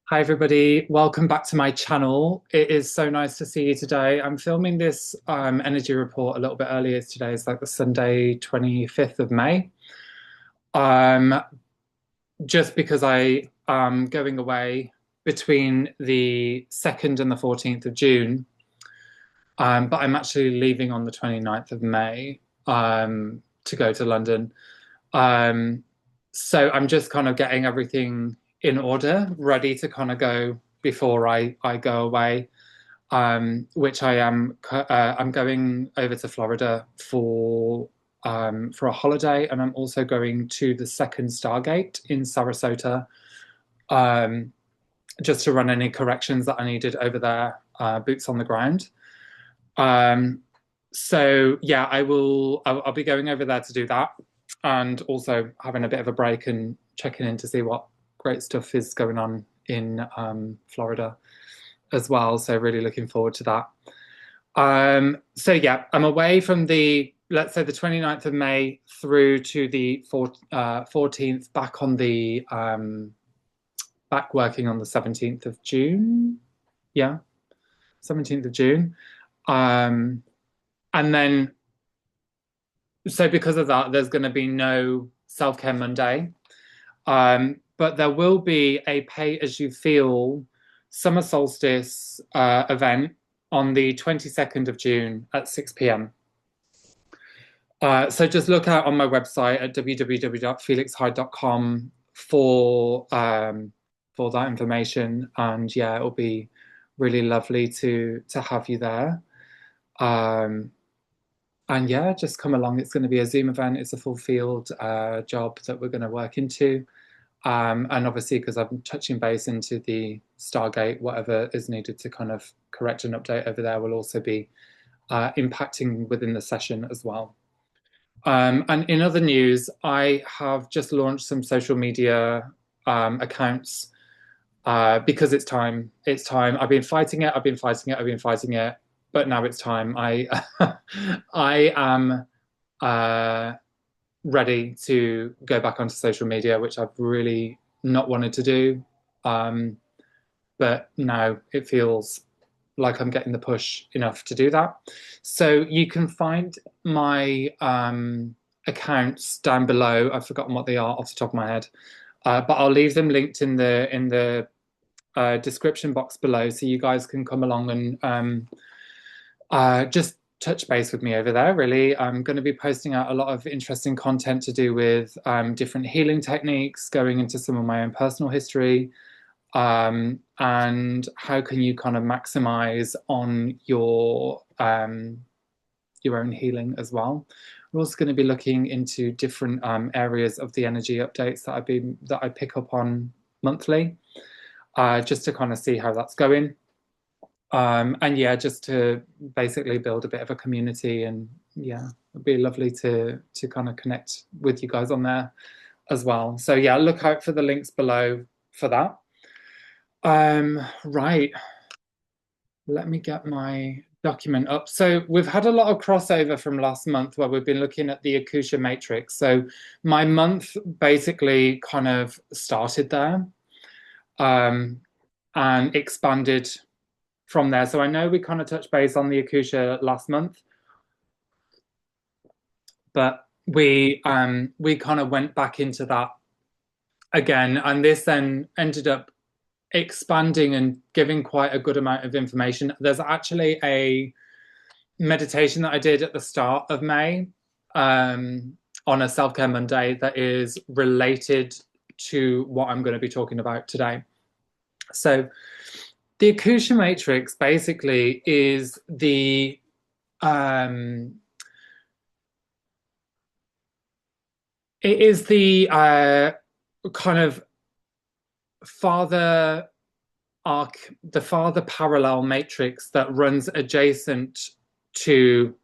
Hi everybody, welcome back to my channel. It is so nice to see you today. I'm filming this energy report a little bit earlier today. It's like the Sunday 25th of May. Um, just because I am going away between the 2nd and the 14th of June. But I'm actually leaving on the 29th of May to go to London. Um, so I'm just kind of getting everything in order, ready to kind of go before I go away. Which I am. I'm going over to Florida for a holiday, and I'm also going to the second Stargate in Sarasota, um, just to run any corrections that I needed over there, boots on the ground. Um, so yeah, I will. I'll be going over there to do that, and also having a bit of a break and checking in to see what great stuff is going on in Florida as well. So really looking forward to that. So yeah, I'm away from the, let's say, the 29th of May through to the 14th, back working on the 17th of June. Yeah, 17th of June. Um, and then, so because of that, there's going to be no Self-Care Monday. But there will be a pay as you feel summer solstice event on the 22nd of June at 6 p.m. So just look out on my website at www.felixhyde.com for that information. And yeah, it'll be really lovely to have you there. Um, and yeah, just come along. It's going to be a Zoom event. It's a full field job that we're going to work into. And obviously, because I'm touching base into the Stargate, whatever is needed to kind of correct and update over there will also be impacting within the session as well. And in other news, I have just launched some social media accounts because it's time. It's time. I've been fighting it. I've been fighting it. I've been fighting it. But now it's time. I am ready to go back onto social media, which I've really not wanted to do. But now it feels like I'm getting the push enough to do that. So you can find my accounts down below. I've forgotten what they are off the top of my head, but I'll leave them linked in the description box below, so you guys can come along and just touch base with me over there. Really, I'm going to be posting out a lot of interesting content to do with different healing techniques, going into some of my own personal history, and how can you kind of maximize on your own healing as well. We're also going to be looking into different areas of the energy updates that I pick up on monthly, just to kind of see how that's going. And yeah, just to basically build a bit of a community, and yeah, it'd be lovely to kind of connect with you guys on there as well. So yeah, look out for the links below for that. Right, let me get my document up. So we've had a lot of crossover from last month where we've been looking at the Akasha Matrix. So my month basically kind of started there, and expanded from there. So I know we kind of touched base on the Akasha last month, but we kind of went back into that again, and this then ended up expanding and giving quite a good amount of information. There's actually a meditation that I did at the start of May, on a Self-Care Monday, that is related to what I'm going to be talking about today. So the Akasha Matrix basically is the it is the kind of farther arc, the farther parallel matrix that runs adjacent to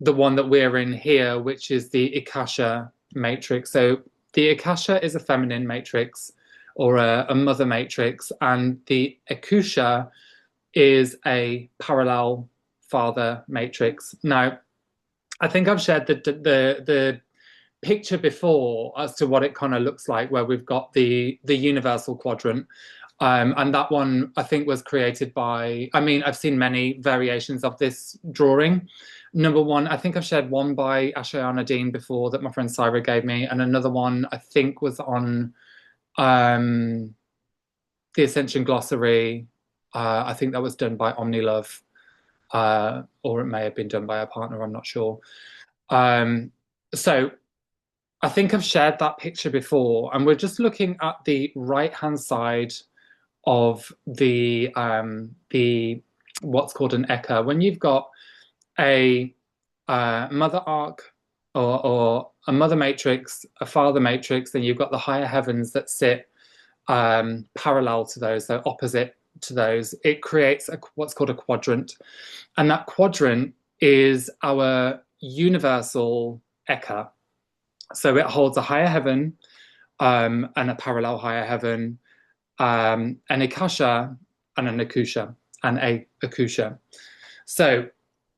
the one that we're in here, which is the Akasha matrix. So the Akasha is a feminine matrix, or a mother matrix, and the Akasha is a parallel father matrix. Now, I think I've shared the picture before as to what it kind of looks like, where we've got the universal quadrant, And that one, I think, was created by, I mean, I've seen many variations of this drawing. Number one, I think I've shared one by Ashayana Dean before that my friend Syra gave me, and another one I think was on um, the Ascension Glossary. I think that was done by OmniLove, or it may have been done by a partner, I'm not sure. Um, so I think I've shared that picture before, and we're just looking at the right-hand side of the what's called an Eka. When you've got a mother arc or a mother matrix, a father matrix, then you've got the higher heavens that sit parallel to those, so opposite to those. It creates what's called a quadrant, and that quadrant is our universal Eka. So it holds a higher heaven and a parallel higher heaven, an Akasha and an Akusha, and a Akusha. So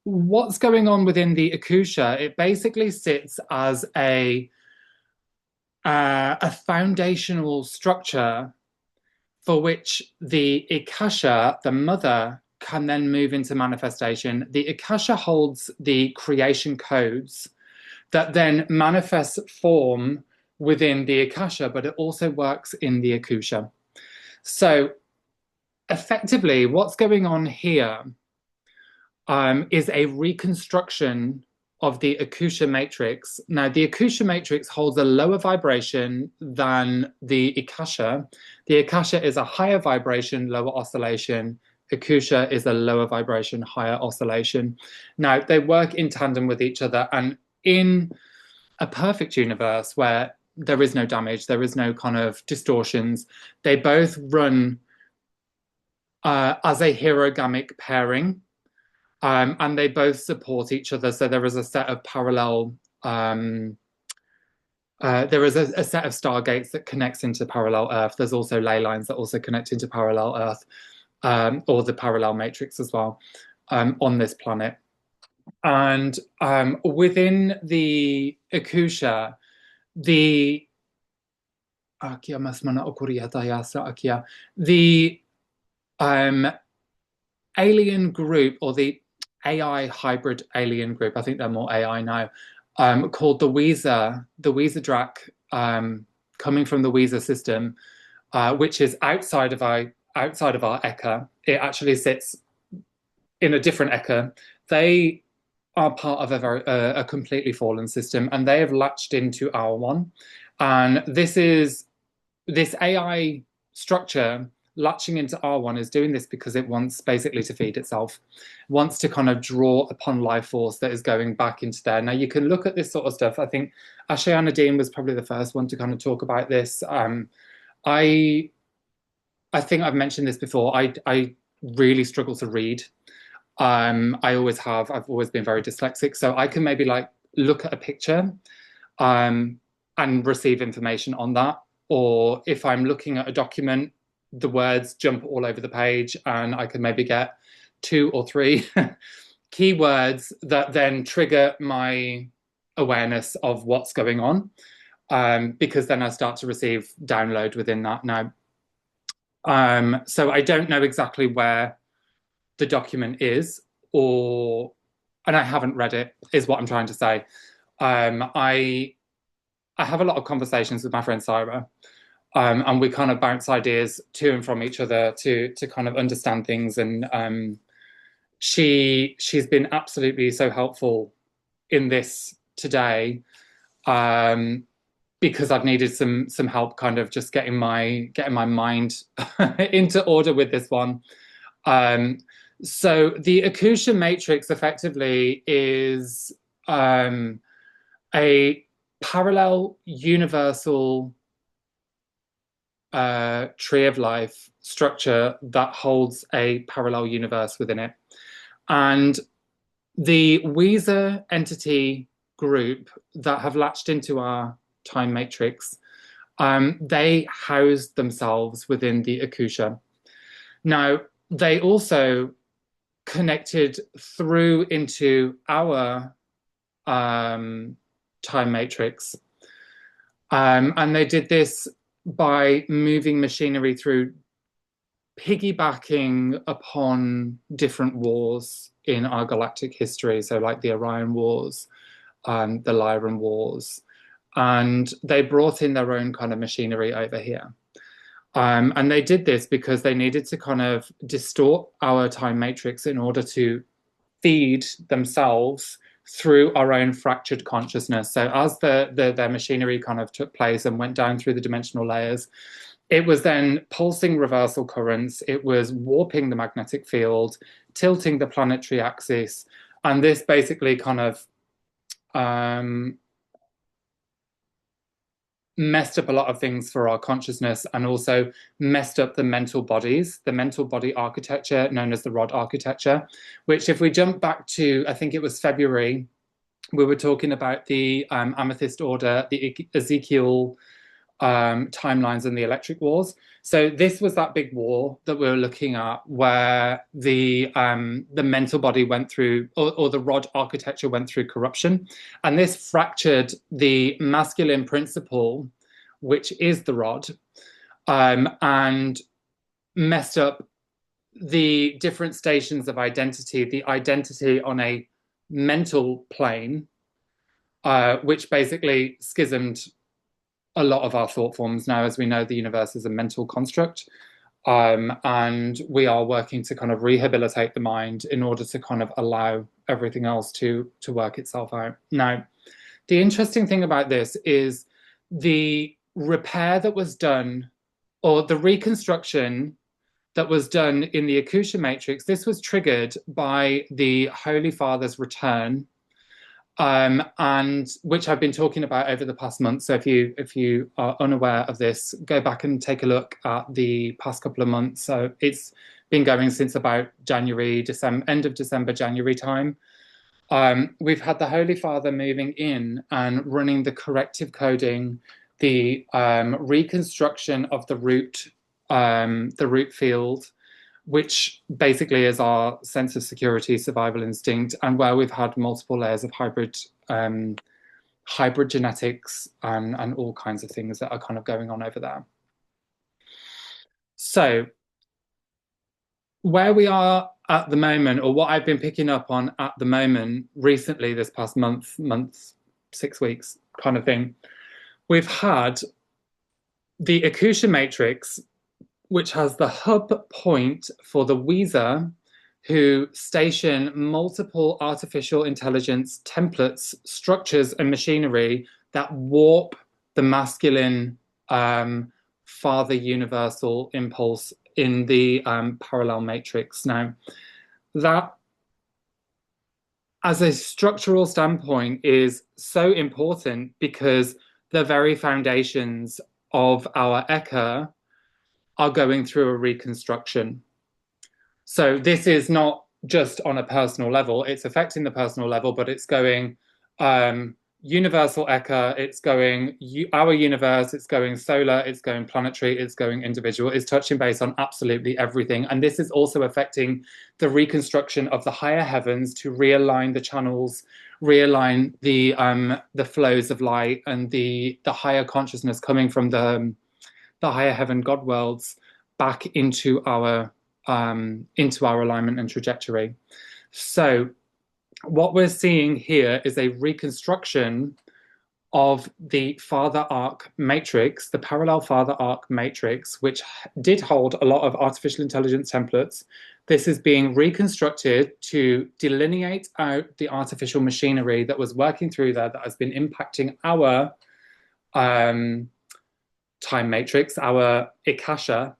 what's going on within the Akusha? It basically sits as a foundational structure for which the Akasha, the mother, can then move into manifestation. The Akasha holds the creation codes that then manifest form within the Akasha, but it also works in the Akusha. So effectively, what's going on here is a reconstruction of the Akusha matrix. Now, the Akusha matrix holds a lower vibration than the Akasha. The Akasha is a higher vibration, lower oscillation. Akusha is a lower vibration, higher oscillation. Now, they work in tandem with each other, and in a perfect universe where there is no damage, there is no kind of distortions, they both run as a herogamic pairing. And they both support each other. So there is a set of parallel, there is a set of stargates that connects into parallel Earth. There's also ley lines that also connect into parallel Earth, or the parallel matrix as well, on this planet. And within the Akusha, the alien group, or the AI hybrid alien group, I think they're more AI now, called the Weezer Drac, coming from the Weezer system, which is outside of our Eka. It actually sits in a different Eka. They are part of a completely fallen system, and they have latched into our one. And this AI structure latching into R1 is doing this because it wants basically to feed itself, wants to kind of draw upon life force that is going back into there. Now, you can look at this sort of stuff. I think Ashayana Dean was probably the first one to kind of talk about this. I think I've mentioned this before. I really struggle to read. I always have. I've always been very dyslexic. So I can maybe like look at a picture and receive information on that. Or if I'm looking at a document, the words jump all over the page, and I can maybe get 2 or 3 keywords that then trigger my awareness of what's going on, because then I start to receive download within that now. So I don't know exactly where the document is, and I haven't read it, is what I'm trying to say. I have a lot of conversations with my friend Syra, and we kind of bounce ideas to and from each other to kind of understand things. And she's been absolutely so helpful in this today, because I've needed some help, kind of just getting my mind into order with this one. So the Akusha matrix effectively is a parallel universal tree of life structure that holds a parallel universe within it. And the Weezer entity group that have latched into our time matrix, they house themselves within the Akusha. Now, they also connected through into our time matrix. And they did this by moving machinery through piggybacking upon different wars in our galactic history, so like the Orion Wars, the Lyran Wars, and they brought in their own kind of machinery over here. And they did this because they needed to kind of distort our time matrix in order to feed themselves through our own fractured consciousness. So as their machinery kind of took place and went down through the dimensional layers, it was then pulsing reversal currents, it was warping the magnetic field, tilting the planetary axis, and this basically kind of messed up a lot of things for our consciousness, and also messed up the mental bodies, the mental body architecture known as the rod architecture, which if we jump back to, I think it was February, we were talking about the Amethyst Order, the Ezekiel timelines and the Electric Wars. So this was that big war that we were looking at, where the mental body went through, or the rod architecture went through corruption, and this fractured the masculine principle, which is the rod, and messed up the different stations of identity, the identity on a mental plane, which basically schismed a lot of our thought forms. Now, as we know, the universe is a mental construct, and we are working to kind of rehabilitate the mind in order to kind of allow everything else to work itself out. Now, the interesting thing about this is the repair that was done, or the reconstruction that was done in the Akasha Matrix. This was triggered by the Holy Father's return, and which I've been talking about over the past month. So if you are unaware of this, go back and take a look at the past couple of months. So it's been going since about January, December, end of December, January time. We've had the Holy Father moving in and running the corrective coding, the reconstruction of the root field, which basically is our sense of security, survival instinct, and where we've had multiple layers of hybrid genetics and all kinds of things that are kind of going on over there. So where we are at the moment, or what I've been picking up on at the moment recently, this past month, 6 weeks kind of thing, we've had the Akasha Matrix, which has the hub point for the Weezer, who station multiple artificial intelligence templates, structures, and machinery that warp the masculine father universal impulse in the parallel matrix. Now, that as a structural standpoint is so important because the very foundations of our Eka are going through a reconstruction. So this is not just on a personal level, it's affecting the personal level, but it's going universal Eka, it's going our universe, it's going solar, it's going planetary, it's going individual, it's touching base on absolutely everything. And this is also affecting the reconstruction of the higher heavens to realign the channels, realign the flows of light and the higher consciousness coming from the higher heaven God worlds back into our alignment and trajectory. So what we're seeing here is a reconstruction of the Father Arc matrix, the parallel Father Arc matrix, which did hold a lot of artificial intelligence templates. This is being reconstructed to delineate out the artificial machinery that was working through there that has been impacting our time matrix, our Akasha,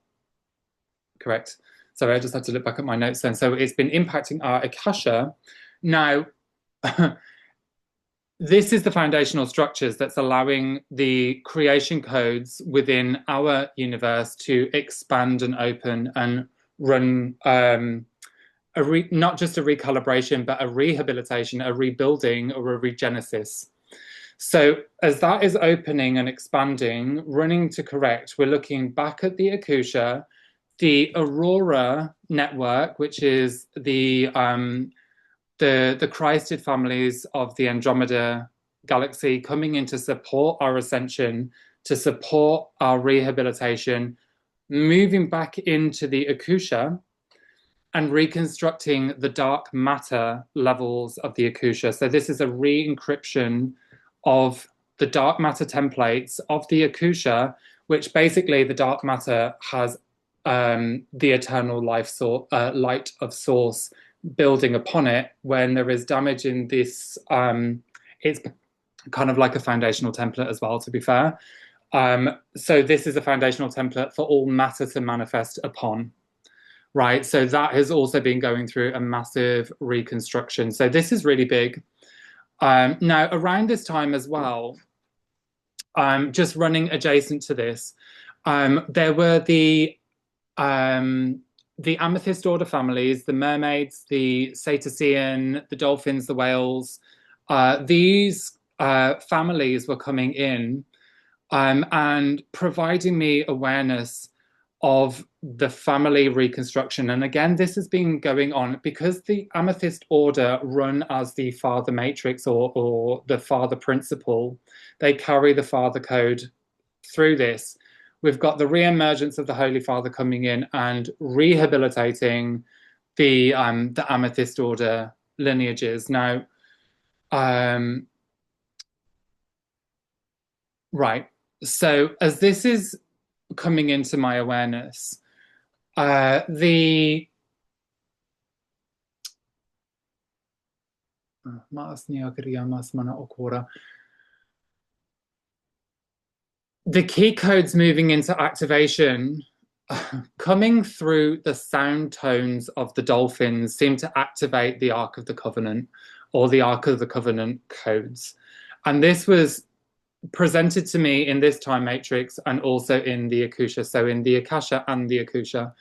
correct? Sorry, I just had to look back at my notes then. So it's been impacting our Akasha. Now, this is the foundational structures that's allowing the creation codes within our universe to expand and open and run not just a recalibration, but a rehabilitation, a rebuilding, or a regenesis. So as that is opening and expanding, running to correct, we're looking back at the Akasha, the Aurora network, which is the Christed families of the Andromeda galaxy coming in to support our ascension, to support our rehabilitation, moving back into the Akusha and reconstructing the dark matter levels of the Akusha. So this is a re-encryption of the dark matter templates of the Akusha, which basically the dark matter has the eternal light of source building upon it. When there is damage in this, it's kind of like a foundational template as well, to be fair. So this is a foundational template for all matter to manifest upon. Right, so that has also been going through a massive reconstruction. So this is really big. Now, around this time as well, just running adjacent to this, there were the Amethyst Order families, the mermaids, the Cetacean, the dolphins, the whales. These families were coming in and providing me awareness of the family reconstruction. And again, this has been going on because the Amethyst Order run as the father matrix or the father principle. They carry the father code through this. We've got the re-emergence of the Holy Father coming in and rehabilitating the Amethyst Order lineages. Now, right. So as this is coming into my awareness, the key codes moving into activation, coming through the sound tones of the dolphins, seem to activate the Ark of the Covenant or the Ark of the Covenant codes. And this was presented to me in this time matrix and also in the Akusha, so in the Akasha and the Akusha.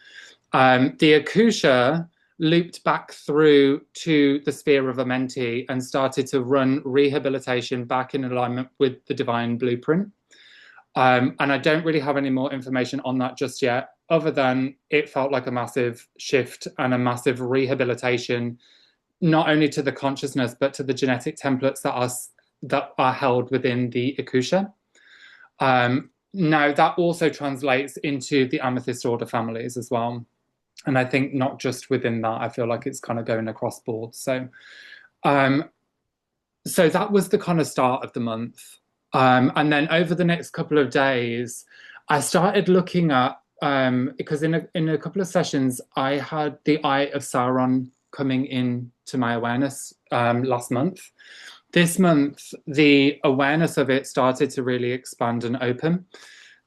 The Akusha looped back through to the sphere of Amenti and started to run rehabilitation back in alignment with the divine blueprint. And I don't really have any more information on that just yet, other than it felt like a massive shift and a massive rehabilitation, not only to the consciousness, but to the genetic templates that are held within the Akusha. Now, that also translates into the Amethyst Order families as well. And I think not just within that, I feel like it's kind of going across board. So that was the kind of start of the month. And then over the next couple of days, I started looking at, because in a couple of sessions, I had the Eye of Sauron coming in to my awareness last month. This month, the awareness of it started to really expand and open.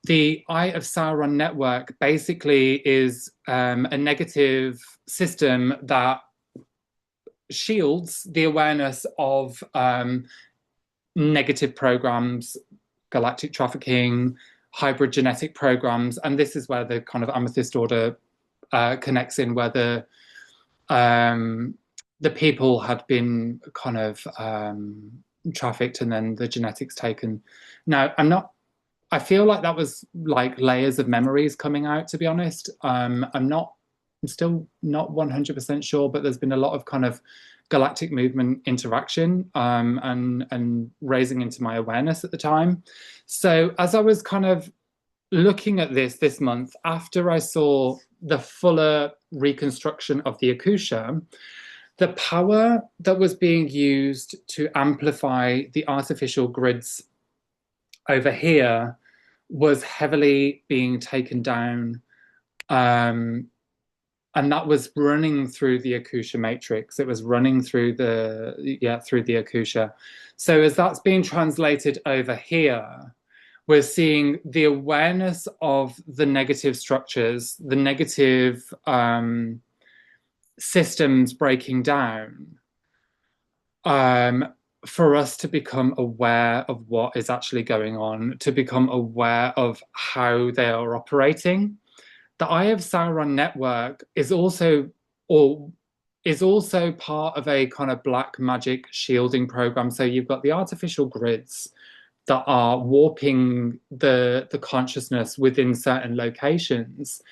The Eye of Sauron network basically is a negative system that shields the awareness of negative programs, galactic trafficking, hybrid genetic programs. And this is where the kind of Amethyst Order connects in, where the people had been kind of trafficked and then the genetics taken. Now, I feel like that was like layers of memories coming out, to be honest. I'm still not 100% sure, but there's been a lot of kind of galactic movement interaction and raising into my awareness at the time. So as I was kind of looking at this month, after I saw the fuller reconstruction of the Akusha, the power that was being used to amplify the artificial grids over here was heavily being taken down. And that was running through the Akusha matrix. It was running through the Akusha. So as that's being translated over here, we're seeing the awareness of the negative structures, the negative systems breaking down, for us to become aware of what is actually going on, to become aware of how they are operating. The Eye of Sauron network is also part of a kind of black magic shielding program. So you've got the artificial grids that are warping the consciousness within certain locations,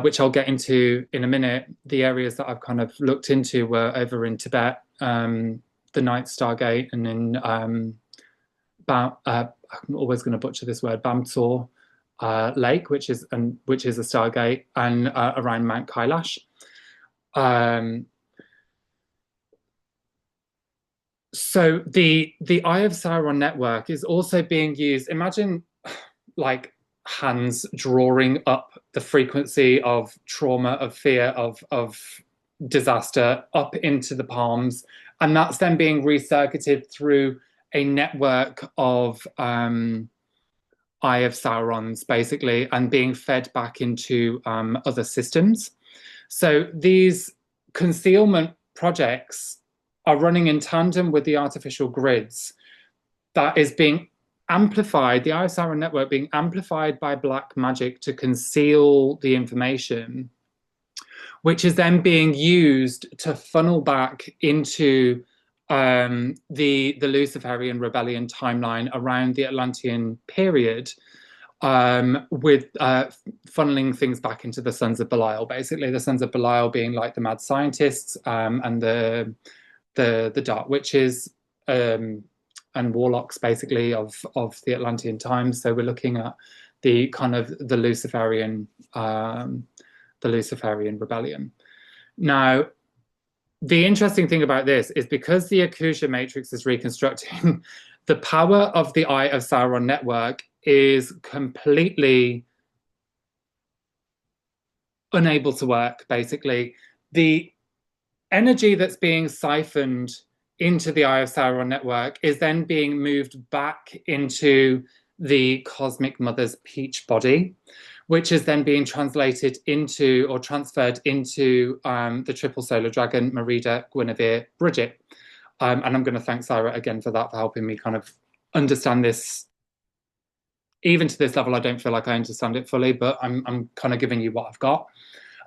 which I'll get into in a minute. The areas that I've kind of looked into were over in Tibet, the Ninth Stargate, and in I'm always going to butcher this word, Bamtor, lake, which is a stargate, and around Mount Kailash. Um, so the Eye of Sauron network is also being used. Imagine like hands drawing up the frequency of trauma, of fear, of disaster up into the palms, and that's then being recircuited through a network of Eye of Saurons, basically, and being fed back into other systems. So these concealment projects are running in tandem with the artificial grids that is being amplified, the Eye of Sauron network being amplified by black magic to conceal the information, which is then being used to funnel back into the Luciferian rebellion timeline around the Atlantean period, with funneling things back into the Sons of Belial. Basically, the Sons of Belial being like the mad scientists, and the dark witches, and warlocks, basically, of the Atlantean times. So we're looking at the kind of the Luciferian rebellion. Now, the interesting thing about this is because the Akasha matrix is reconstructing, the power of the Eye of Sauron network is completely unable to work, basically. The energy that's being siphoned into the Eye of Sauron network is then being moved back into the Cosmic Mother's peach body, which is then being translated into or transferred into the Triple Solar Dragon, Merida, Guinevere, Bridget. And I'm going to thank Sarah again for that, for helping me kind of understand this. Even to this level, I don't feel like I understand it fully, but I'm kind of giving you what I've got.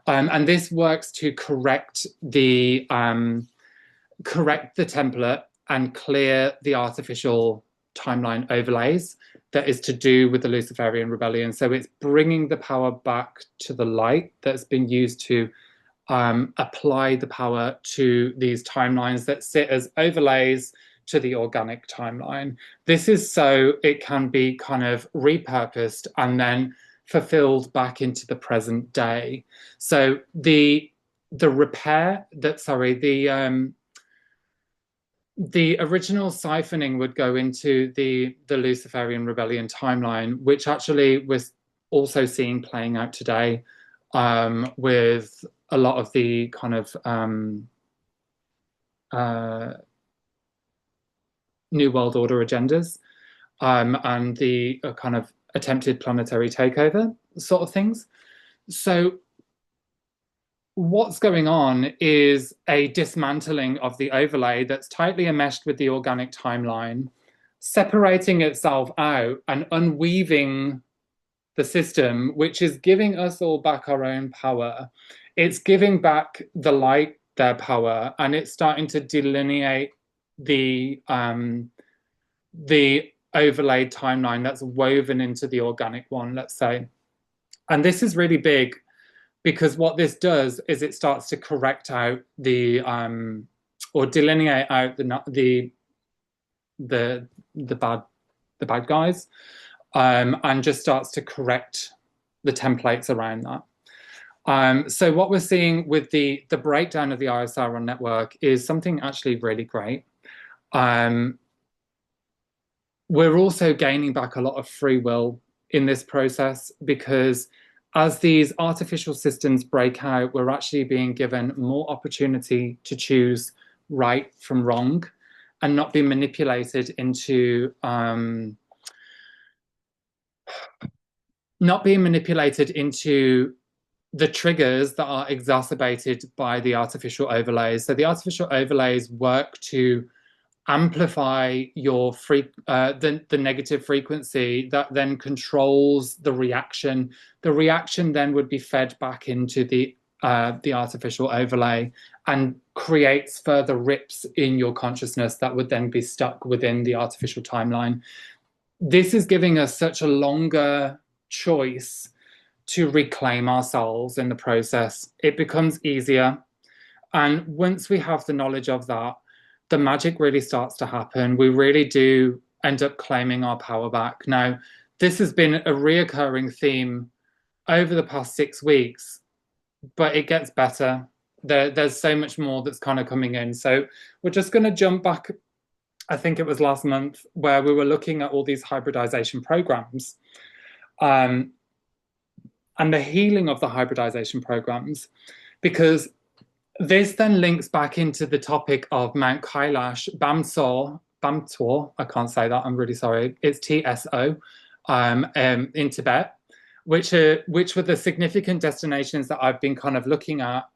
And this works to correct the template and clear the artificial timeline overlays that is to do with the Luciferian rebellion. So it's bringing the power back to the light that's been used to apply the power to these timelines that sit as overlays to the organic timeline. This is so it can be kind of repurposed and then fulfilled back into the present day. So the original siphoning would go into the Luciferian rebellion timeline, which actually was also seen playing out today, with a lot of the kind of New World Order agendas, and the kind of attempted planetary takeover sort of things. So what's going on is a dismantling of the overlay that's tightly enmeshed with the organic timeline, separating itself out and unweaving the system, which is giving us all back our own power. It's giving back the light their power, and it's starting to delineate the overlaid timeline that's woven into the organic one, let's say. And this is really big, because what this does is it starts to correct out the or delineate out the bad guys, and just starts to correct the templates around that. So what we're seeing with the breakdown of the Eye of Sauron network is something actually really great. We're also gaining back a lot of free will in this process, because as these artificial systems break out, we're actually being given more opportunity to choose right from wrong and not be manipulated into the triggers that are exacerbated by the artificial overlays. So the artificial overlays work to amplify your the negative frequency that then controls the reaction. The reaction then would be fed back into the artificial overlay and creates further rips in your consciousness that would then be stuck within the artificial timeline. This is giving us such a longer choice to reclaim ourselves in the process. It becomes easier. And once we have the knowledge of that, the magic really starts to happen. We really do end up claiming our power back. Now, this has been a reoccurring theme over the past 6 weeks, but it gets better. There's so much more that's kind of coming in. So we're just going to jump back. I think it was last month where we were looking at all these hybridization programs, um, and the healing of the hybridization programs, because this then links back into the topic of Mount Kailash, Bamtor. I can't say that. I'm really sorry. It's TSO, in Tibet, which were the significant destinations that I've been kind of looking at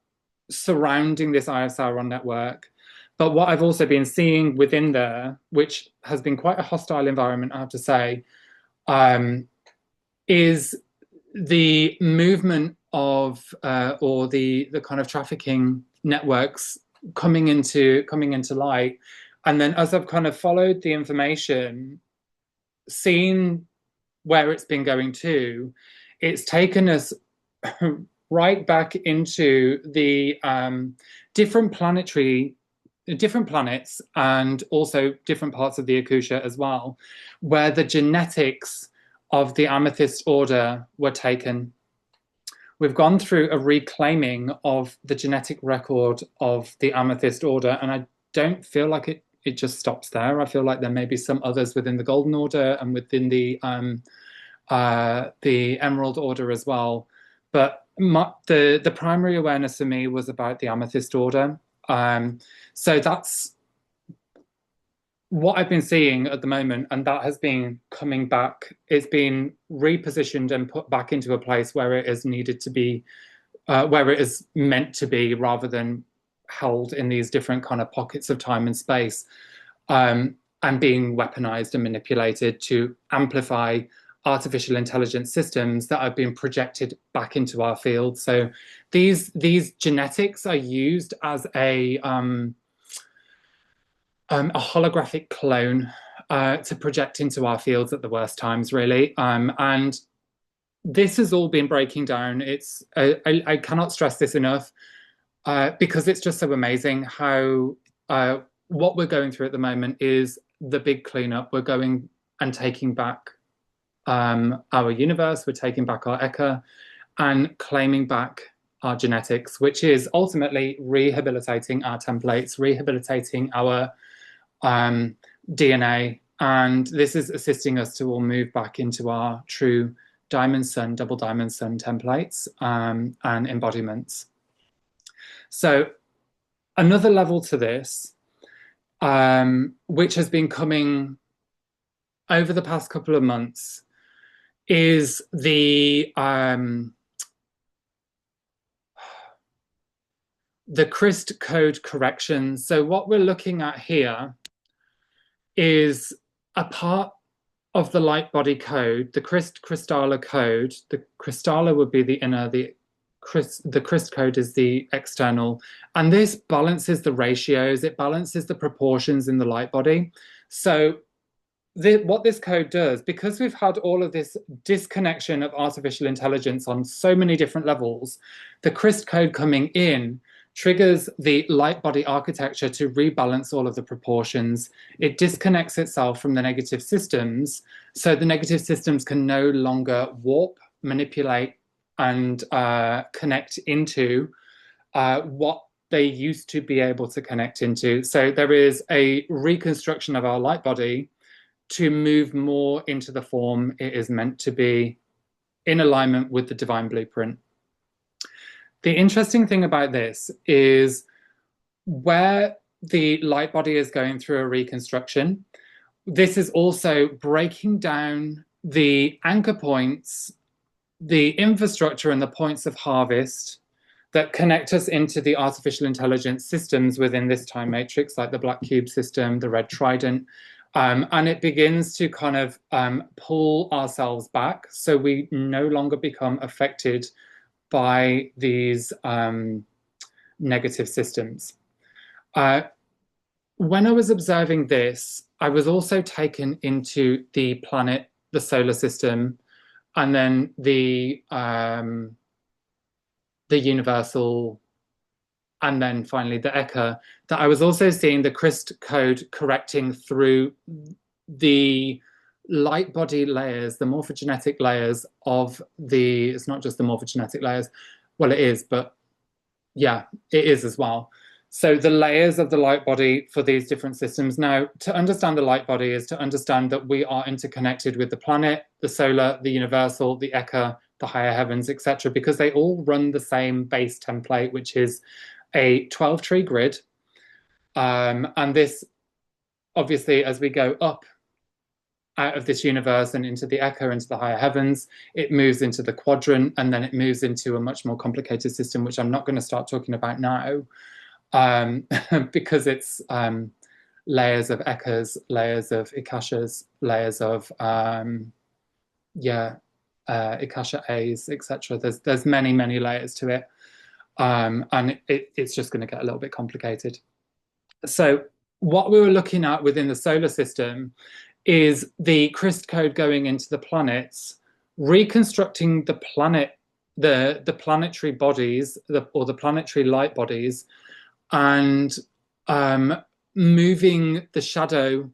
surrounding this ISR network. But what I've also been seeing within there, which has been quite a hostile environment, I have to say, is the movement of or the kind of trafficking networks coming into light. And then as I've kind of followed the information, seen where it's been going to, it's taken us right back into the different planets and also different parts of the Akusha as well, where the genetics of the Amethyst Order were taken. We've gone through a reclaiming of the genetic record of the Amethyst Order, and I don't feel like it just stops there. I feel like there may be some others within the Golden Order and within the Emerald Order as well. But the primary awareness for me was about the Amethyst Order. So that's what I've been seeing at the moment, and that has been coming back. It's been repositioned and put back into a place where it is needed to be, where it is meant to be, rather than held in these different kind of pockets of time and space, and being weaponized and manipulated to amplify artificial intelligence systems that have been projected back into our field. So these genetics are used as a holographic clone to project into our fields at the worst times, really. And this has all been breaking down. It's I cannot stress this enough, because it's just so amazing how what we're going through at the moment is the big cleanup. We're going and taking back our universe, we're taking back our Eka and claiming back our genetics, which is ultimately rehabilitating our templates, rehabilitating our DNA. And this is assisting us to all move back into our true Diamond Sun, Double Diamond Sun templates and embodiments. So another level to this, which has been coming over the past couple of months, is the Christ code correction. So what we're looking at here is a part of the light body code, the Kristalla code. The Kristalla would be the inner, the Christ code is the external. And this balances the ratios, it balances the proportions in the light body. So what this code does, because we've had all of this disconnection of artificial intelligence on so many different levels, the Christ code coming in triggers the light body architecture to rebalance all of the proportions. It disconnects itself from the negative systems, so the negative systems can no longer warp, manipulate, and connect into what they used to be able to connect into. So there is a reconstruction of our light body to move more into the form it is meant to be, in alignment with the divine blueprint. The interesting thing about this is where the light body is going through a reconstruction, this is also breaking down the anchor points, the infrastructure and the points of harvest that connect us into the artificial intelligence systems within this time matrix, like the Black Cube system, the Red Trident. And it begins to kind of pull ourselves back, so we no longer become affected by these negative systems. When I was observing this, I was also taken into the planet, the solar system, and then the universal, and then finally the Eka, that I was also seeing the Christ code correcting through the light body layers, the morphogenetic layers of the, it's not just the morphogenetic layers, well, it is, but yeah, it is as well. So the layers of the light body for these different systems. Now, to understand the light body is to understand that we are interconnected with the planet, the solar, the universal, the Eka, the higher heavens, etc., because they all run the same base template, which is a 12-tree grid. And this, obviously, as we go up out of this universe and into the Eka, into the higher heavens, it moves into the quadrant, and then it moves into a much more complicated system, which I'm not going to start talking about now, because it's layers of Ekas, layers of Ikashas, layers of Ikasha A's, etc. There's many layers to it, and it's just going to get a little bit complicated. So what we were looking at within the solar system is the crystal code going into the planets, reconstructing the planet, the planetary bodies, or the planetary light bodies, and moving the shadow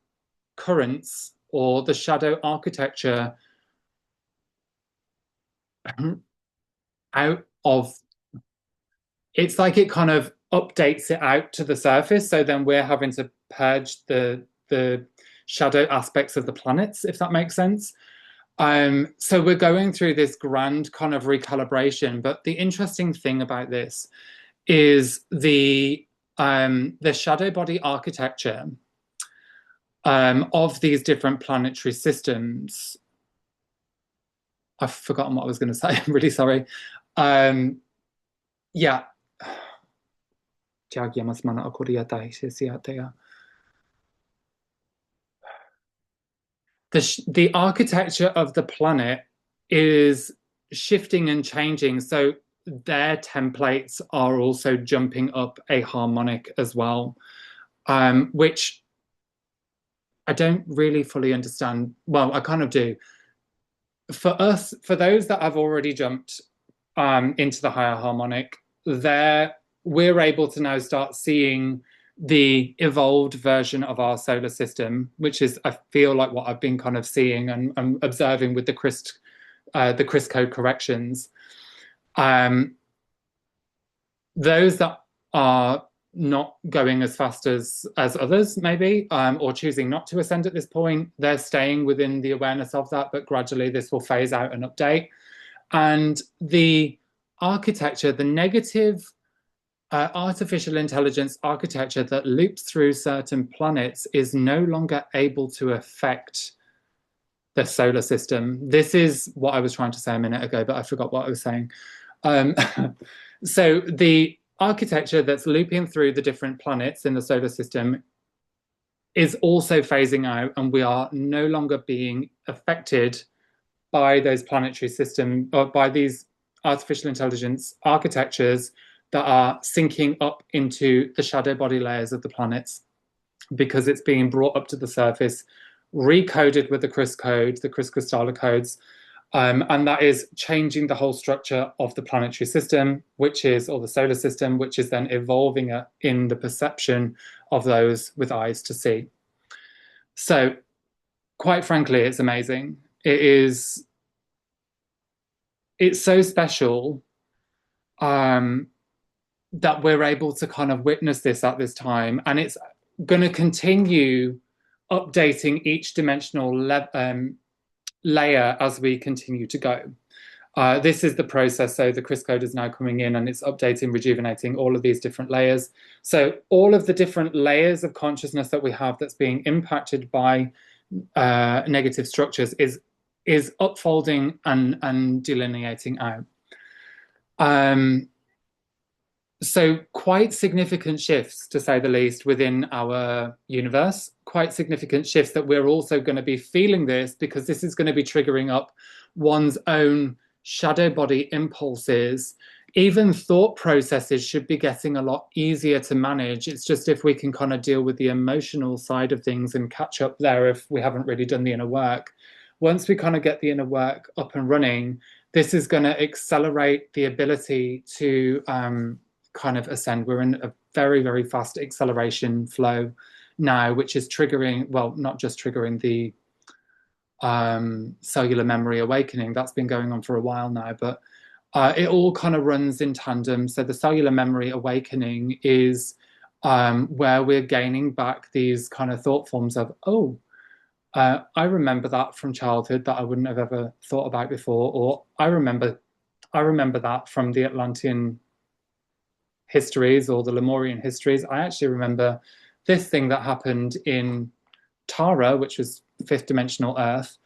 currents or the shadow architecture out of, it's like it kind of updates it out to the surface. So then we're having to purge the shadow aspects of the planets, if that makes sense. So we're going through this grand kind of recalibration. But the interesting thing about this is the shadow body architecture of these different planetary systems. I've forgotten what I was going to say. I'm really sorry. Yeah. The architecture of the planet is shifting and changing. So their templates are also jumping up a harmonic as well, which I don't really fully understand. Well, I kind of do. For us, for those that have already jumped into the higher harmonic, we're able to now start seeing the evolved version of our solar system, which is, I feel like, what I've been kind of seeing and observing with the CRIST code corrections. Those that are not going as fast as others, maybe, or choosing not to ascend at this point, they're staying within the awareness of that, but gradually this will phase out and update. And the architecture, the negative artificial intelligence architecture that loops through certain planets is no longer able to affect the solar system. This is what I was trying to say a minute ago, but I forgot what I was saying. So the architecture that's looping through the different planets in the solar system is also phasing out, and we are no longer being affected by those planetary systems, or by these artificial intelligence architectures that are sinking up into the shadow body layers of the planets, because it's being brought up to the surface, recoded with the CRISP code, the CRISP crystallar codes, and that is changing the whole structure of the planetary system, or the solar system, which is then evolving in the perception of those with eyes to see. So, quite frankly, it's amazing. It's so special that we're able to kind of witness this at this time, and it's going to continue updating each dimensional layer as we continue to go. This is the process. So the CRISP code is now coming in and it's updating, rejuvenating all of these different layers. So all of the different layers of consciousness that we have that's being impacted by negative structures is upfolding and delineating out. So quite significant shifts, to say the least, within our universe, quite significant shifts that we're also going to be feeling this, because this is going to be triggering up one's own shadow body impulses. Even thought processes should be getting a lot easier to manage. It's just if we can kind of deal with the emotional side of things and catch up there if we haven't really done the inner work. Once we kind of get the inner work up and running, this is going to accelerate the ability to kind of ascend. We're in a very, very fast acceleration flow now, which is triggering, well, not just triggering the cellular memory awakening. That's been going on for a while now, but it all kind of runs in tandem. So the cellular memory awakening is where we're gaining back these kind of thought forms of, oh, I remember that from childhood that I wouldn't have ever thought about before, or I remember that from the Atlantean histories or the Lemurian histories. I actually remember this thing that happened in Tara, which was fifth dimensional Earth,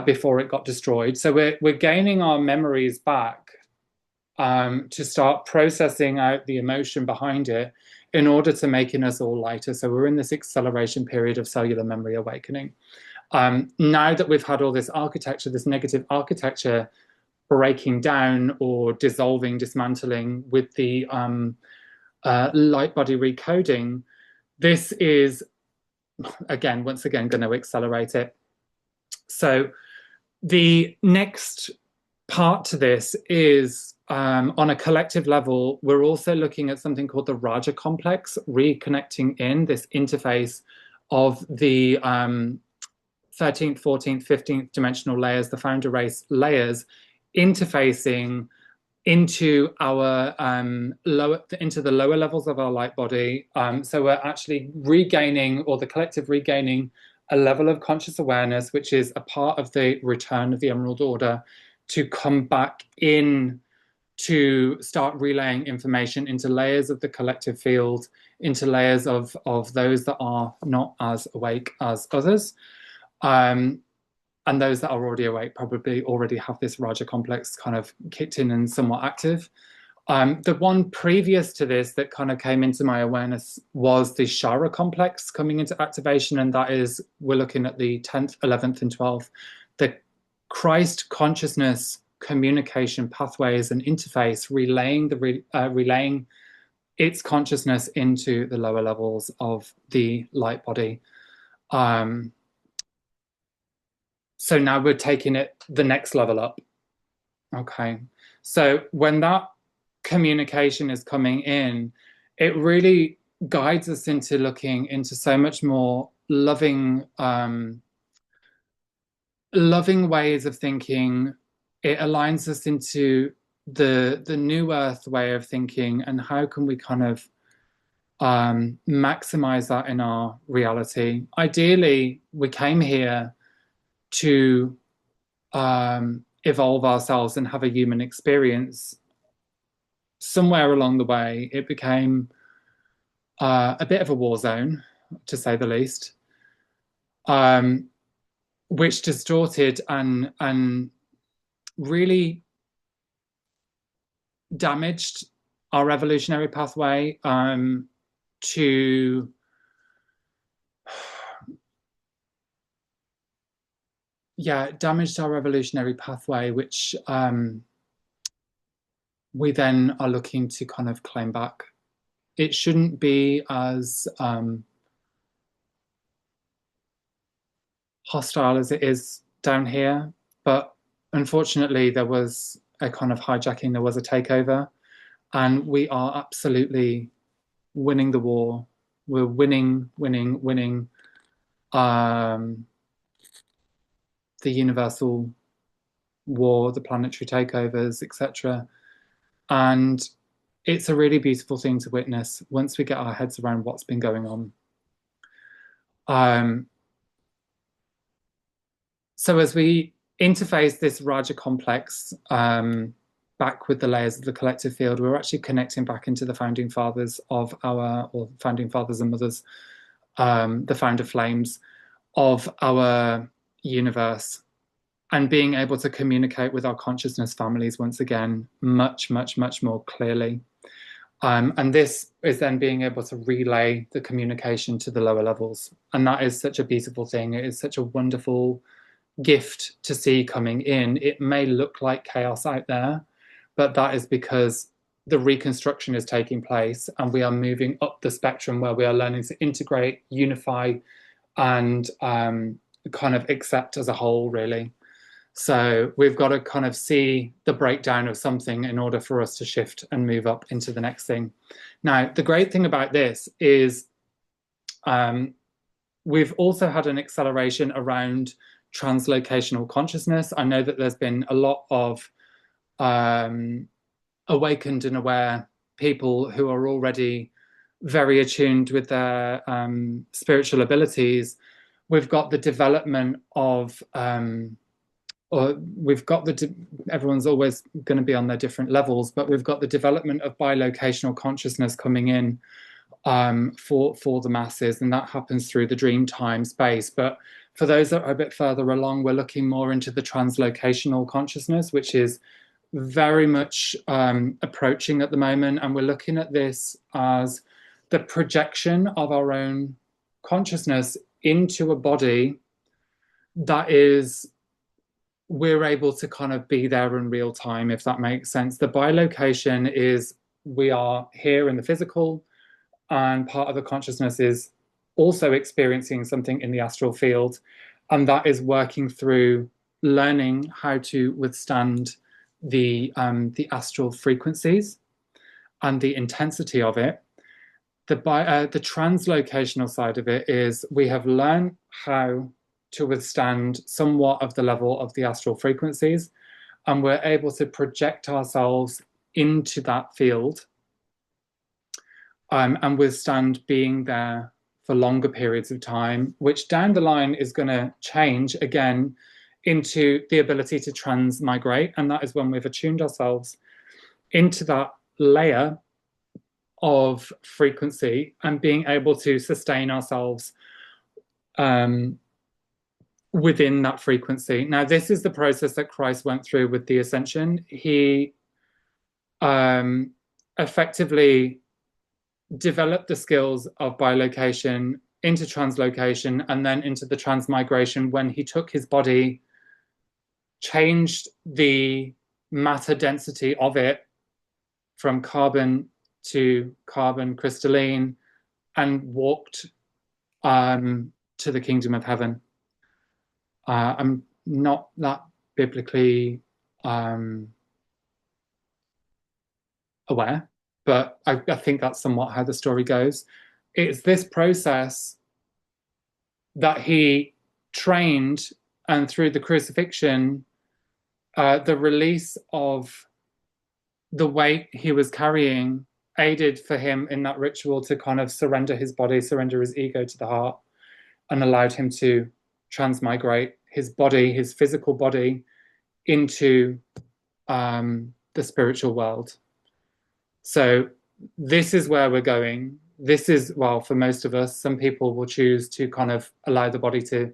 before it got destroyed. So we're gaining our memories back to start processing out the emotion behind it in order to making us all lighter. So we're in this acceleration period of cellular memory awakening. Now that we've had all this architecture, this negative architecture breaking down or dissolving, dismantling with the light body recoding, this is, once again, going to accelerate it. So the next part to this is on a collective level, we're also looking at something called the Raja complex, reconnecting in this interface of the 13th, 14th, 15th dimensional layers, the founder race layers, interfacing into our into the lower levels of our light body. So we're actually regaining, or the collective regaining, a level of conscious awareness, which is a part of the return of the Emerald Order, to come back in to start relaying information into layers of the collective field, into layers of those that are not as awake as others. And those that are already awake probably already have this Raja complex kind of kicked in and somewhat active. The one previous to this that kind of came into my awareness was the Shara complex coming into activation, and that is, we're looking at the 10th, 11th, and 12th. The Christ consciousness communication pathways and interface relaying its consciousness into the lower levels of the light body. So now we're taking it the next level up. Okay. So when that communication is coming in, it really guides us into looking into so much more loving, loving ways of thinking. It aligns us into the new earth way of thinking, and how can we kind of maximize that in our reality. Ideally, we came here to evolve ourselves and have a human experience. Somewhere along the way, it became a bit of a war zone, to say the least, which distorted and really damaged our evolutionary pathway to damaged our evolutionary pathway, which we then are looking to kind of claim back. It shouldn't be as hostile as it is down here, but unfortunately there was a kind of hijacking, there was a takeover, and we are absolutely winning the war. We're winning the universal war, the planetary takeovers, etc. And it's a really beautiful thing to witness once we get our heads around what's been going on. So as we interface this Raja complex back with the layers of the collective field, we're actually connecting back into the founding fathers of or founding fathers and mothers, the founder flames of our universe, and being able to communicate with our consciousness families once again much more clearly. And this is then being able to relay the communication to the lower levels. And that is such a beautiful thing. It is such a wonderful gift to see coming in. It may look like chaos out there, but that is because the reconstruction is taking place, and we are moving up the spectrum where we are learning to integrate, unify, and kind of accept as a whole, really. So we've got to kind of see the breakdown of something in order for us to shift and move up into the next thing. Now, the great thing about this is we've also had an acceleration around translocational consciousness. I know that there's been a lot of awakened and aware people who are already very attuned with their spiritual abilities. We've got the development of or we've got everyone's always going to be on their different levels, but we've got the development of bilocational consciousness coming in for the masses, and that happens through the dream time space. But for those that are a bit further along, we're looking more into the translocational consciousness, which is very much approaching at the moment, and we're looking at this as the projection of our own consciousness into a body that is, we're able to kind of be there in real time, if that makes sense. The bilocation is we are here in the physical, and part of the consciousness is also experiencing something in the astral field, and that is working through learning how to withstand the astral frequencies and the intensity of it. The translocational side of it is we have learned how to withstand somewhat of the level of the astral frequencies, and we're able to project ourselves into that field and withstand being there for longer periods of time, which down the line is going to change again into the ability to transmigrate. And that is when we've attuned ourselves into that layer of frequency and being able to sustain ourselves within that frequency. Now, this is the process that Christ went through with the ascension. He effectively developed the skills of bilocation into translocation and then into the transmigration when he took his body, changed the matter density of it from carbon to carbon crystalline, and walked to the kingdom of heaven. I'm not that biblically aware, but I think that's somewhat how the story goes. It's this process that he trained, and through the crucifixion, the release of the weight he was carrying aided for him in that ritual to kind of surrender his body, surrender his ego to the heart, and allowed him to transmigrate his body, his physical body, into the spiritual world. So this is where we're going. This is, well, for most of us, some people will choose to kind of allow the body to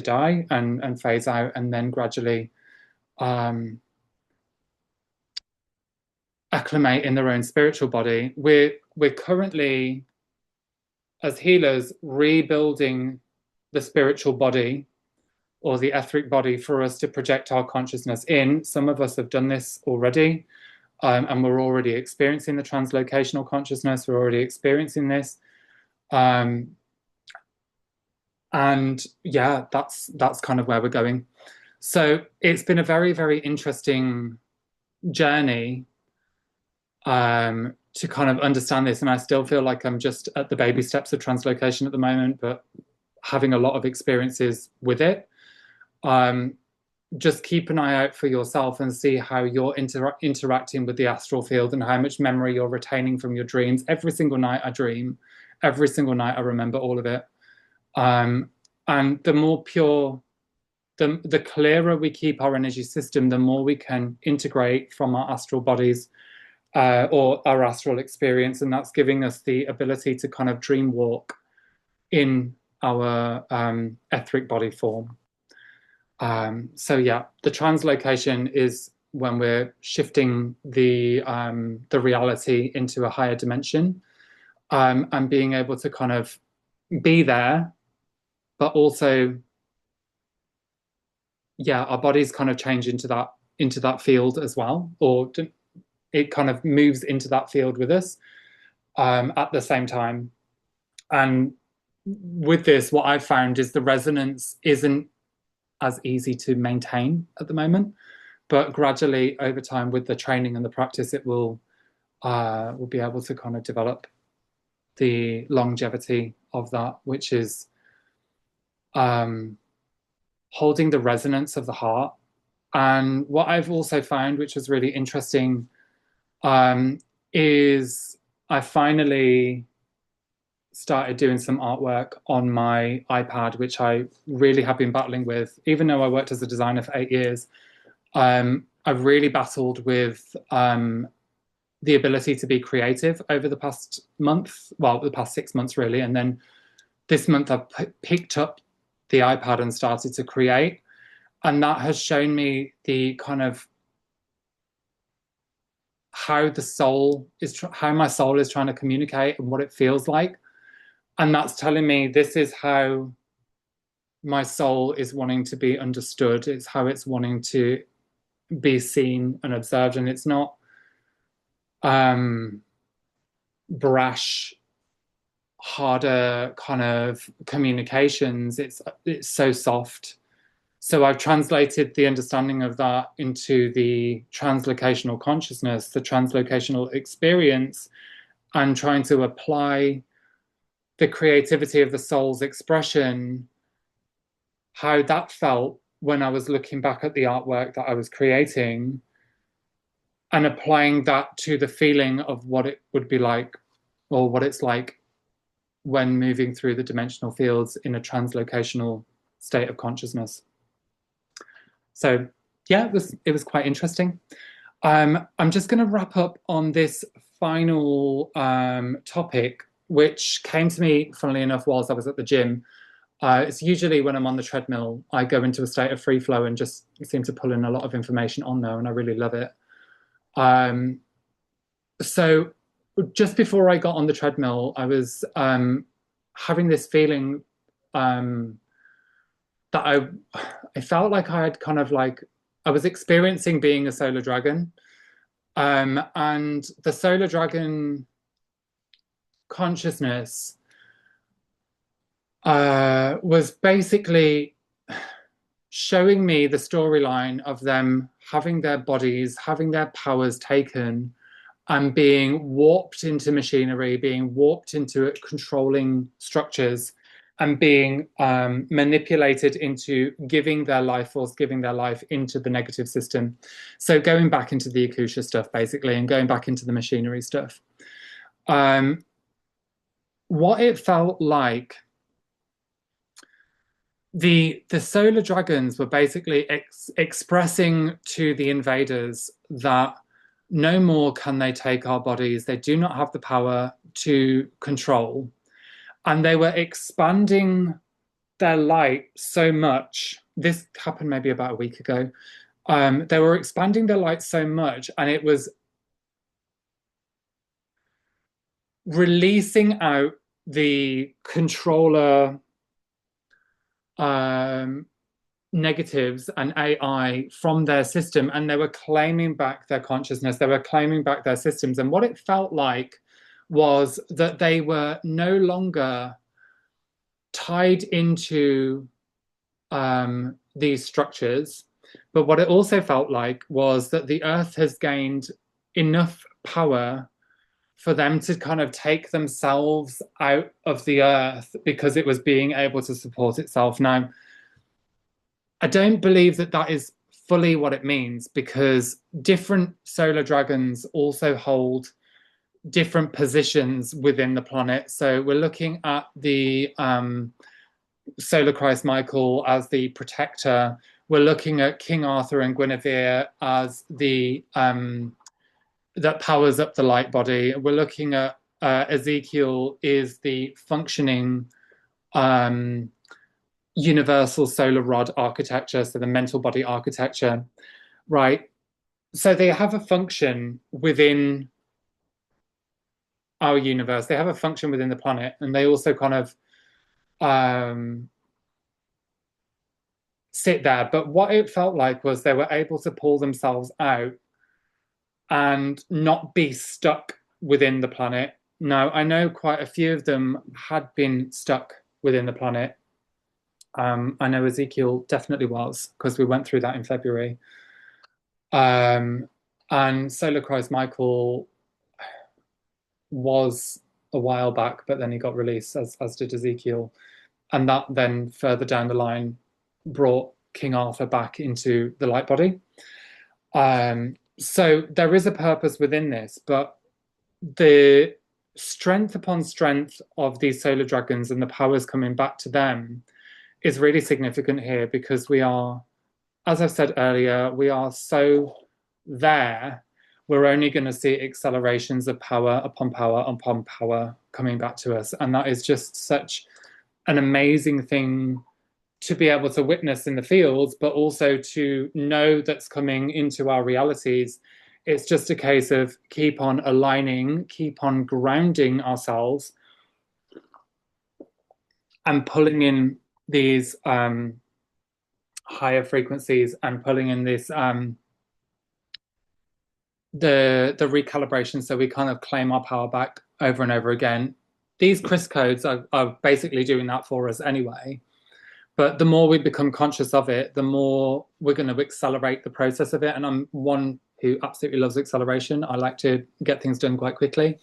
die and phase out, and then gradually acclimate in their own spiritual body. We're currently, as healers, rebuilding the spiritual body or the etheric body for us to project our consciousness in. Some of us have done this already, and we're already experiencing the translocational consciousness. We're already experiencing this. And yeah, that's kind of where we're going. So it's been a very, very interesting journey to kind of understand this. And I still feel like I'm just at the baby steps of translocation at the moment, but having a lot of experiences with it. Just keep an eye out for yourself and see how you're interacting with the astral field and how much memory you're retaining from your dreams. Every single night I dream. Every single night I remember all of it. And the more pure, the clearer we keep our energy system, the more we can integrate from our astral bodies or our astral experience. And that's giving us the ability to kind of dream walk in our etheric body form. So yeah, the translocation is when we're shifting the reality into a higher dimension, and being able to kind of be there, but also, yeah, our bodies kind of change into that field as well, or it kind of moves into that field with us at the same time. And with this, what I've found is the resonance isn't as easy to maintain at the moment, but gradually over time with the training and the practice, it will we'll be able to kind of develop the longevity of that, which is holding the resonance of the heart. And what I've also found, which was really interesting, um, is I finally started doing some artwork on my iPad, which I really have been battling with. Even though I worked as a designer for 8 years, I've really battled with the ability to be creative over the past month, well, the past 6 months really. And then this month I've picked up the iPad and started to create. And that has shown me the kind of how the soul is, how my soul is trying to communicate and what it feels like. And that's telling me this is how my soul is wanting to be understood. It's how it's wanting to be seen and observed. And it's not brash, harder kind of communications. It's so soft. So I've translated the understanding of that into the translocational consciousness, the translocational experience, and trying to apply the creativity of the soul's expression, how that felt when I was looking back at the artwork that I was creating, and applying that to the feeling of what it would be like, or what it's like when moving through the dimensional fields in a translocational state of consciousness. So yeah, it was quite interesting. I'm just going to wrap up on this final topic, which came to me, funnily enough, whilst I was at the gym. It's usually when I'm on the treadmill, I go into a state of free flow and just seem to pull in a lot of information on there, and I really love it. So just before I got on the treadmill, I was having this feeling that I felt like I had kind of like I was experiencing being a solar dragon, and the solar dragon consciousness was basically showing me the storyline of them having their bodies, having their powers taken, and being warped into machinery, being warped into controlling structures, and being manipulated into giving their life force, giving their life into the negative system. So going back into the Akusha stuff, basically, and going back into the machinery stuff. What it felt like, the solar dragons were basically expressing to the invaders that no more can they take our bodies. They do not have the power to control. And they were expanding their light so much. This happened maybe about a week ago. They were expanding their light so much, and it was releasing out the controller negatives and AI from their system, and they were claiming back their consciousness, they were claiming back their systems. And what it felt like was that they were no longer tied into these structures. But what it also felt like was that the earth has gained enough power for them to kind of take themselves out of the earth because it was being able to support itself. Now, I don't believe that that is fully what it means, because different solar dragons also hold different positions within the planet. So we're looking at the Solar Christ Michael as the protector. We're looking at King Arthur and Guinevere as the that powers up the light body. We're looking at Ezekiel is the functioning universal solar rod architecture, so the mental body architecture, right? So they have a function within our universe. They have a function within the planet, and they also kind of sit there. But what it felt like was they were able to pull themselves out and not be stuck within the planet. Now, I know quite a few of them had been stuck within the planet. I know Ezekiel definitely was, because we went through that in February. And Solar Christ Michael was a while back, but then he got released, as did Ezekiel. And that then further down the line brought King Arthur back into the light body. So there is a purpose within this, but the strength upon strength of these solar dragons and the powers coming back to them is really significant here because we are, as I've said earlier, we are so there. We're only going to see accelerations of power upon power coming back to us. And that is just such an amazing thing to be able to witness in the fields, but also to know that's coming into our realities. It's just a case of keep on aligning, keep on grounding ourselves, and pulling in these higher frequencies and pulling in this the recalibration, so we kind of claim our power back over and over again. These Chris codes are basically doing that for us anyway. But the more we become conscious of it, the more we're going to accelerate the process of it. And I'm one who absolutely loves acceleration. I like to get things done quite quickly,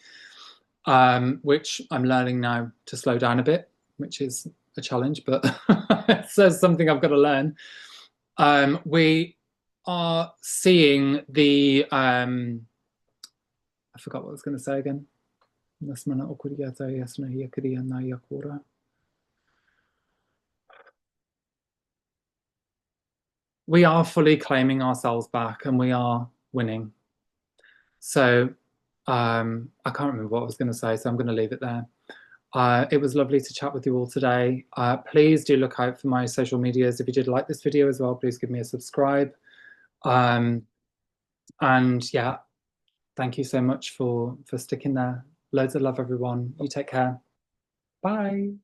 which I'm learning now to slow down a bit, which is a challenge, but it's something I've got to learn. We are seeing the I forgot what I was going to say again. We are fully claiming ourselves back and we are winning. So I can't remember what I was going to say, so I'm going to leave it there. It was lovely to chat with you all today. Please do look out for my social medias. If you did like this video as well, please give me a subscribe. And yeah, thank you so much for sticking there. Loads of love, everyone. You take care. Bye.